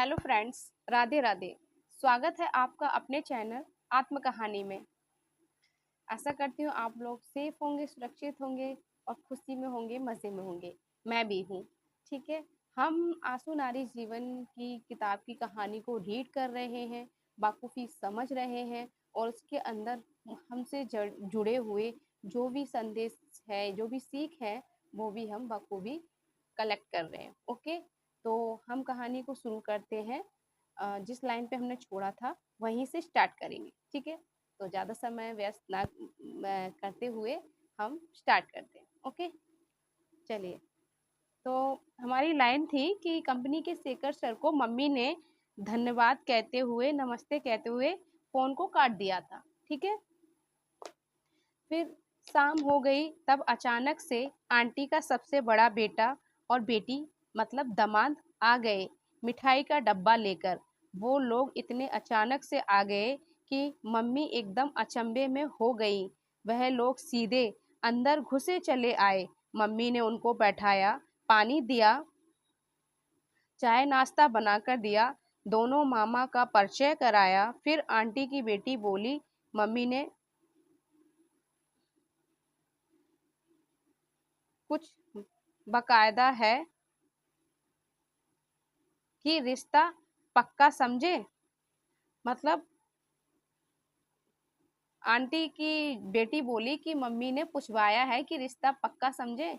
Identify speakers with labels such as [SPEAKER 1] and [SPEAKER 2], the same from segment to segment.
[SPEAKER 1] Hello friends, Radhe Radhe. स्वागत है आपका अपने चैनल आत्म कहानी में। आशा करती हूँ आप लोग सेफ होंगे, सुरक्षित होंगे और खुशी में होंगे, मज़े में होंगे। मैं भी हूँ। ठीक है। हम आंसू नारी जीवन की किताब की कहानी को रीड कर रहे हैं, बाखूबी समझ रहे हैं और उसके अंदर हमसे जुड़े हुए जो भी संदेश है, जो भी सीख है, वो भी हम बखूबी कलेक्ट कर रहे हैं। ओके, तो हम कहानी को शुरू करते हैं। जिस लाइन पे हमने छोड़ा था वहीं से स्टार्ट करेंगे। ठीक है, तो ज़्यादा समय व्यस्त ना करते हुए हम स्टार्ट करते हैं। ओके, चलिए। तो हमारी लाइन थी कि कंपनी के शेखर सर को मम्मी ने धन्यवाद कहते हुए, नमस्ते कहते हुए फ़ोन को काट दिया था। ठीक है। फिर शाम हो गई, तब अचानक से आंटी का सबसे बड़ा बेटा और बेटी मतलब दामाद आ गए मिठाई का डब्बा लेकर। वो लोग इतने अचानक से आ गए कि मम्मी एकदम अचंभे में हो गई। वह लोग सीधे अंदर घुसे चले आए। मम्मी ने उनको बैठाया, पानी दिया, चाय नाश्ता बनाकर दिया, दोनों मामा का परिचय कराया। फिर आंटी की बेटी बोली, मम्मी ने कुछ बकायदा है कि रिश्ता पक्का समझे। मतलब आंटी की बेटी बोली कि मम्मी ने पूछवाया है कि रिश्ता पक्का समझे,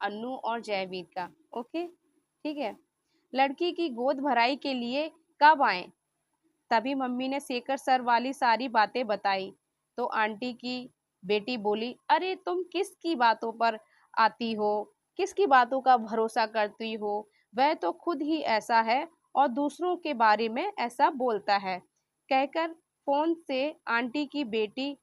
[SPEAKER 1] अन्नू और जयवीर का। ओके, ठीक है। लड़की की गोद भराई के लिए कब आए? तभी मम्मी ने शेखर सर वाली सारी बातें बताई। तो आंटी की बेटी बोली, अरे तुम किसकी बातों पर आती हो, किसकी बातों का भरोसा करती हो? वह तो खुद ही ऐसा है और दूसरों के बारे में ऐसा बोलता है। कहकर फोन से आंटी की बेटी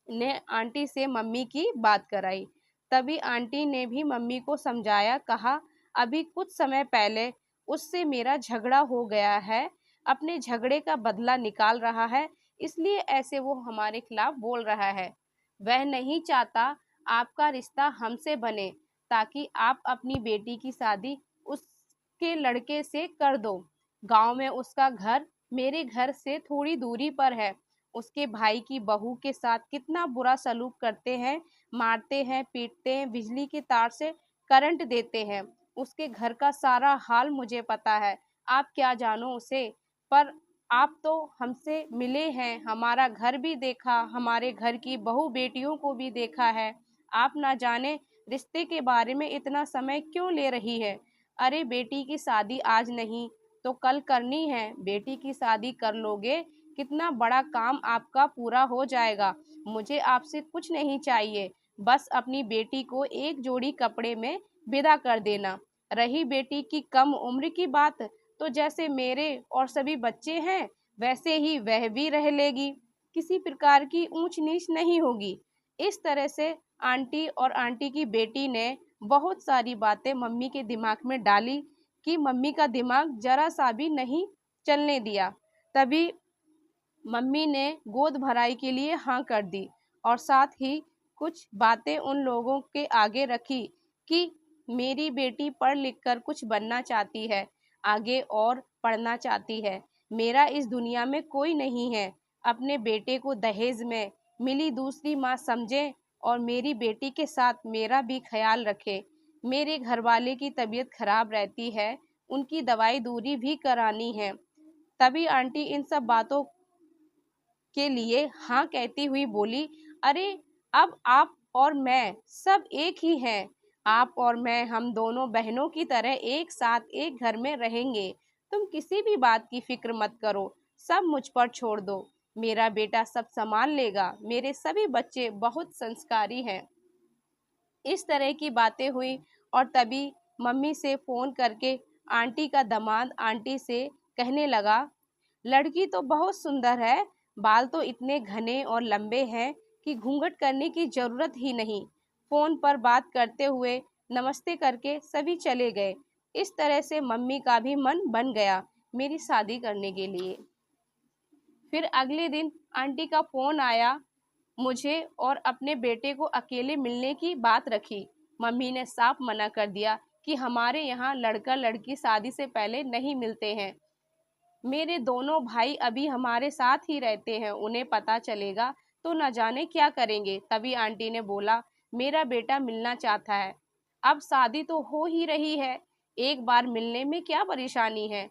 [SPEAKER 1] ने आंटी से मम्मी की बात कराई। तभी आंटी ने भी मम्मी को समझाया, कहा अभी कुछ समय पहले उससे मेरा झगड़ा हो गया है, अपने झगड़े का बदला निकाल रहा है, इसलिए ऐसे वो हमारे खिलाफ बोल रहा है। वह नहीं चाहता आपका रिश्ता हमसे बने, ताकि आप अपनी बेटी की शादी उसके लड़के से कर दो। गांव में उसका घर मेरे घर से थोड़ी दूरी पर है। उसके भाई की बहू के साथ कितना बुरा सलूक करते हैं, मारते हैं, पीटते हैं, बिजली के तार से करंट देते हैं। उसके घर का सारा हाल मुझे पता है। आप क्या जानो उसे? पर आप तो हमसे मिले हैं, हमारा घर भी देखा, हमारे घर की बहू बेटियों को भी देखा है। आप ना जाने रिश्ते के बारे में इतना समय क्यों ले रही है? अरे बेटी की शादी आज नहीं तो कल करनी है। बेटी की शादी कर लोगे, कितना बड़ा काम आपका पूरा हो जाएगा। मुझे आपसे कुछ नहीं चाहिए, बस अपनी बेटी को एक जोड़ी कपड़े में विदा कर देना। रही बेटी की कम उम्र की बात, तो जैसे मेरे और सभी बच्चे हैं वैसे ही वह भी रह लेगी, किसी प्रकार की ऊंच नीच नहीं होगी। इस तरह से आंटी और आंटी की बेटी ने बहुत सारी बातें मम्मी के दिमाग में डाली कि मम्मी का दिमाग जरा सा भी नहीं चलने दिया। तभी मम्मी ने गोद भराई के लिए हाँ कर दी और साथ ही कुछ बातें उन लोगों के आगे रखी कि मेरी बेटी पढ़ लिख कर कुछ बनना चाहती है, आगे और पढ़ना चाहती है। मेरा इस दुनिया में कोई नहीं है। अपने बेटे को दहेज में मिली दूसरी माँ समझे और मेरी बेटी के साथ मेरा भी ख्याल रखे। मेरे घरवाले की तबीयत खराब रहती है, उनकी दवाई दूरी भी करानी है। तभी आंटी इन सब बातों के लिए हाँ कहती हुई बोली, अरे अब आप और मैं सब एक ही हैं। आप और मैं हम दोनों बहनों की तरह एक साथ एक घर में रहेंगे। तुम किसी भी बात की फिक्र मत करो, सब मुझ पर छोड़ दो। मेरा बेटा सब संभाल लेगा। मेरे सभी बच्चे बहुत संस्कारी हैं। इस तरह की बातें हुई और तभी मम्मी से फोन करके आंटी का दामाद आंटी से कहने लगा, लड़की तो बहुत सुंदर है, बाल तो इतने घने और लंबे हैं कि घूंघट करने की जरूरत ही नहीं। फोन पर बात करते हुए नमस्ते करके सभी चले गए। इस तरह से मम्मी का भी मन बन गया मेरी शादी करने के लिए। फिर अगले दिन आंटी का फोन आया, मुझे और अपने बेटे को अकेले मिलने की बात रखी। मम्मी ने साफ मना कर दिया कि हमारे यहाँ लड़का लड़की शादी से पहले नहीं मिलते हैं। मेरे दोनों भाई अभी हमारे साथ ही रहते हैं, उन्हें पता चलेगा तो न जाने क्या करेंगे। तभी आंटी ने बोला, मेरा बेटा मिलना चाहता है, अब शादी तो हो ही रही है, एक बार मिलने में क्या परेशानी है।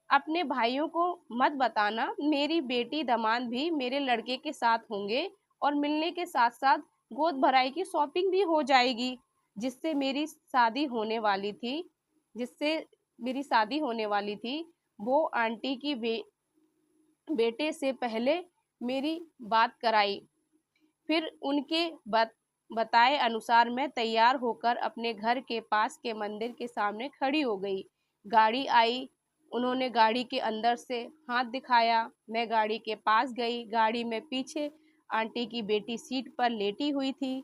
[SPEAKER 1] अपने भाइयों को मत बताना, मेरी बेटी दामाद भी मेरे लड़के के साथ होंगे और मिलने के साथ साथ गोद भराई की शॉपिंग भी हो जाएगी। जिससे मेरी शादी होने वाली थी जिससे मेरी शादी होने वाली थी वो आंटी की बेटे से पहले मेरी बात कराई। फिर उनके बताए अनुसार मैं तैयार होकर अपने घर के पास के मंदिर के सामने खड़ी हो गई। गाड़ी आई, उन्होंने गाड़ी के अंदर से हाथ दिखाया, मैं गाड़ी के पास गई। गाड़ी में पीछे आंटी की बेटी सीट पर लेटी हुई थी,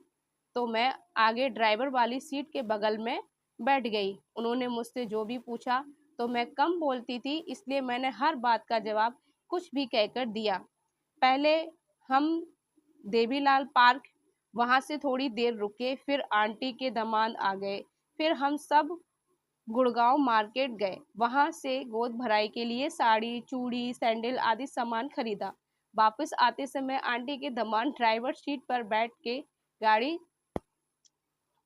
[SPEAKER 1] तो मैं आगे ड्राइवर वाली सीट के बगल में बैठ गई। उन्होंने मुझसे जो भी पूछा, तो मैं कम बोलती थी, इसलिए मैंने हर बात का जवाब कुछ भी कहकर दिया। पहले हम देवीलाल पार्क, वहां से थोड़ी देर रुके, फिर आंटी के दामाद आ गए। फिर हम सब गुड़गांव मार्केट गए, वहां से गोद भराई के लिए साड़ी, चूड़ी, सैंडल आदि सामान खरीदा। वापस आते समय आंटी के दामाद ड्राइवर सीट पर बैठ के गाड़ी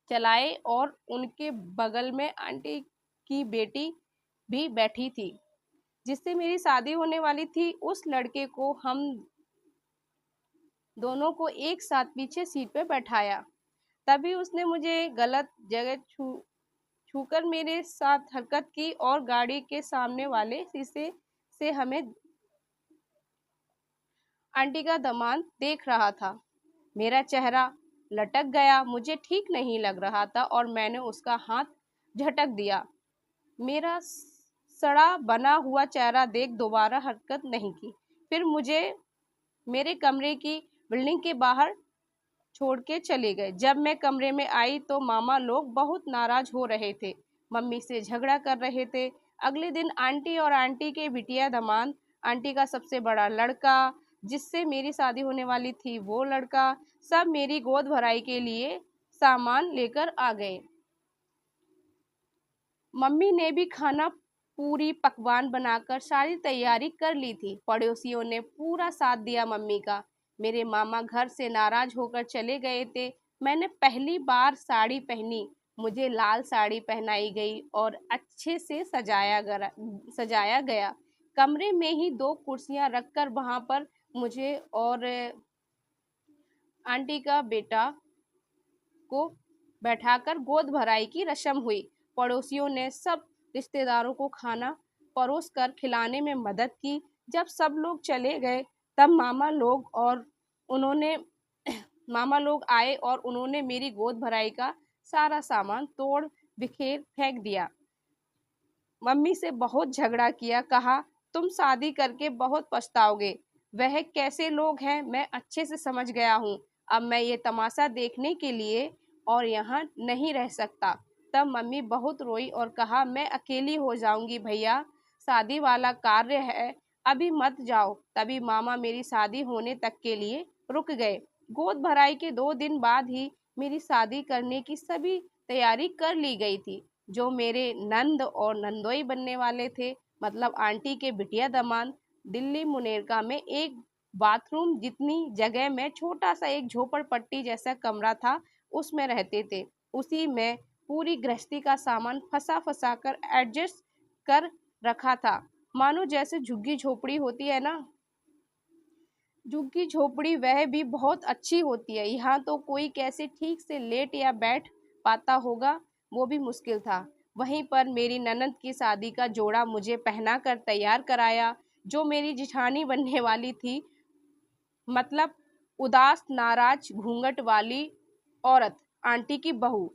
[SPEAKER 1] चलाए और उनके बगल में आंटी की बेटी भी बैठी थी, जिससे मेरी शादी होने वाली थी। उस लड़के को हम दोनों को एक साथ पीछे सीट पे बैठाया। तभी उसने मुझे गलत जगह छूकर मेरे साथ हरकत की और गाड़ी के सामने वाले शीशे से हमें आंटी का दामाद देख रहा था। मेरा चेहरा लटक गया, मुझे ठीक नहीं लग रहा था और मैंने उसका हाथ झटक दिया। मेरा सड़ा बना हुआ चेहरा देख दोबारा हरकत नहीं की। फिर मुझे मेरे कमरे की बिल्डिंग के बाहर छोड़ के चले गए। जब मैं कमरे में आई तो मामा लोग बहुत नाराज हो रहे थे, मम्मी से झगड़ा कर रहे थे। अगले दिन आंटी और आंटी के बिटिया दामाद, आंटी का सबसे बड़ा लड़का जिससे मेरी शादी होने वाली थी वो लड़का, सब मेरी गोद भराई के लिए सामान लेकर आ गए। मम्मी ने भी खाना पूरी पकवान बनाकर सारी तैयारी कर ली थी। पड़ोसियों ने पूरा साथ दिया मम्मी का। मेरे मामा घर से नाराज होकर चले गए थे। मैंने पहली बार साड़ी पहनी, मुझे लाल साड़ी पहनाई गई और अच्छे से सजाया गया। कमरे में ही दो कुर्सियां रखकर वहां पर मुझे और आंटी का बेटा को बैठाकर गोद भराई की रस्म हुई। पड़ोसियों ने सब रिश्तेदारों को खाना परोस कर खिलाने में मदद की। जब सब लोग चले गए तब उन्होंने मामा लोग आए और उन्होंने मेरी गोद भराई का सारा सामान तोड़ बिखेर फेंक दिया। मम्मी से बहुत झगड़ा किया, कहा तुम शादी करके बहुत पछताओगे। वह कैसे लोग हैं मैं अच्छे से समझ गया हूँ। अब मैं ये तमाशा देखने के लिए और यहाँ नहीं रह सकता। तब मम्मी बहुत रोई और कहा मैं अकेली हो जाऊंगी भैया, शादी वाला कार्य है, अभी मत जाओ। तभी मामा मेरी शादी होने तक के लिए रुक गए। गोद भराई के 2 दिन बाद ही मेरी शादी करने की सभी तैयारी कर ली गई थी। जो मेरे नंद और नंदोई बनने वाले थे, मतलब आंटी के बिटिया दामाद, दिल्ली मुनेरका में एक बाथरूम जितनी जगह में छोटा सा एक झोपड़पट्टी जैसा कमरा था, उसमें रहते थे। उसी में पूरी गृहस्थी का सामान फंसा फंसा कर एडजस्ट कर रखा था, मानो जैसे झुग्गी झोपड़ी होती है ना, झुग्गी झोपड़ी वह भी बहुत अच्छी होती है। यहाँ तो कोई कैसे ठीक से लेट या बैठ पाता होगा, वो भी मुश्किल था। वहीं पर मेरी ननद की शादी का जोड़ा मुझे पहना कर तैयार कराया, जो मेरी जिठानी बनने वाली थी, मतलब उदास नाराज घूंघट वाली औरत, आंटी की बहू।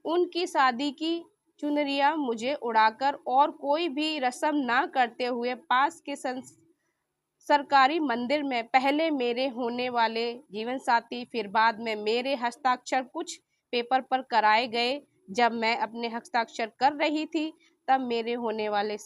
[SPEAKER 1] उनकी शादी की चुनरिया मुझे उड़ाकर और कोई भी रस्म ना करते हुए पास के सरकारी मंदिर में पहले मेरे होने वाले जीवन साथी, फिर बाद में मेरे हस्ताक्षर कुछ पेपर पर कराए गए। जब मैं अपने हस्ताक्षर कर रही थी तब मेरे होने वाले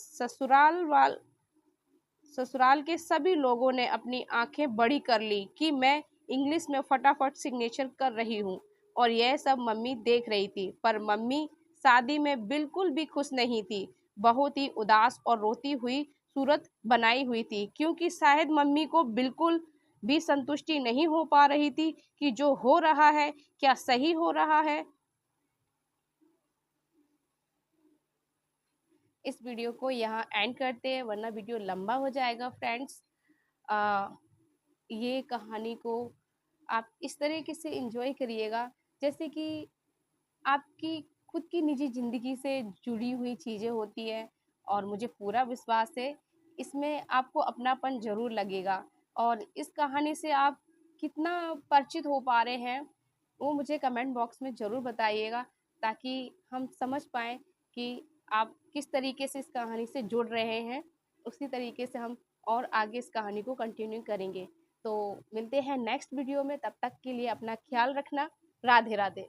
[SPEAKER 1] ससुराल के सभी लोगों ने अपनी आंखें बड़ी कर ली कि मैं इंग्लिश में फटाफट सिग्नेचर कर रही हूँ और यह सब मम्मी देख रही थी। पर मम्मी शादी में बिल्कुल भी खुश नहीं थी, बहुत ही उदास और रोती हुई सूरत बनाई हुई थी, क्योंकि शायद मम्मी को बिल्कुल भी संतुष्टि नहीं हो पा रही थी कि जो हो रहा है क्या सही हो रहा है। इस वीडियो को यहाँ एंड करते हैं, वरना वीडियो लंबा हो जाएगा फ्रेंड्स। ये कहानी को आप इस तरीके से एंजॉय करिएगा जैसे कि आपकी खुद की निजी ज़िंदगी से जुड़ी हुई चीज़ें होती हैं, और मुझे पूरा विश्वास है इसमें आपको अपनापन ज़रूर लगेगा। और इस कहानी से आप कितना परिचित हो पा रहे हैं वो मुझे कमेंट बॉक्स में ज़रूर बताइएगा, ताकि हम समझ पाएँ कि आप किस तरीके से इस कहानी से जुड़ रहे हैं। उसी तरीके से हम और आगे इस कहानी को कंटिन्यू करेंगे। तो मिलते हैं नेक्स्ट वीडियो में, तब तक के लिए अपना ख्याल रखना। राधे राधे।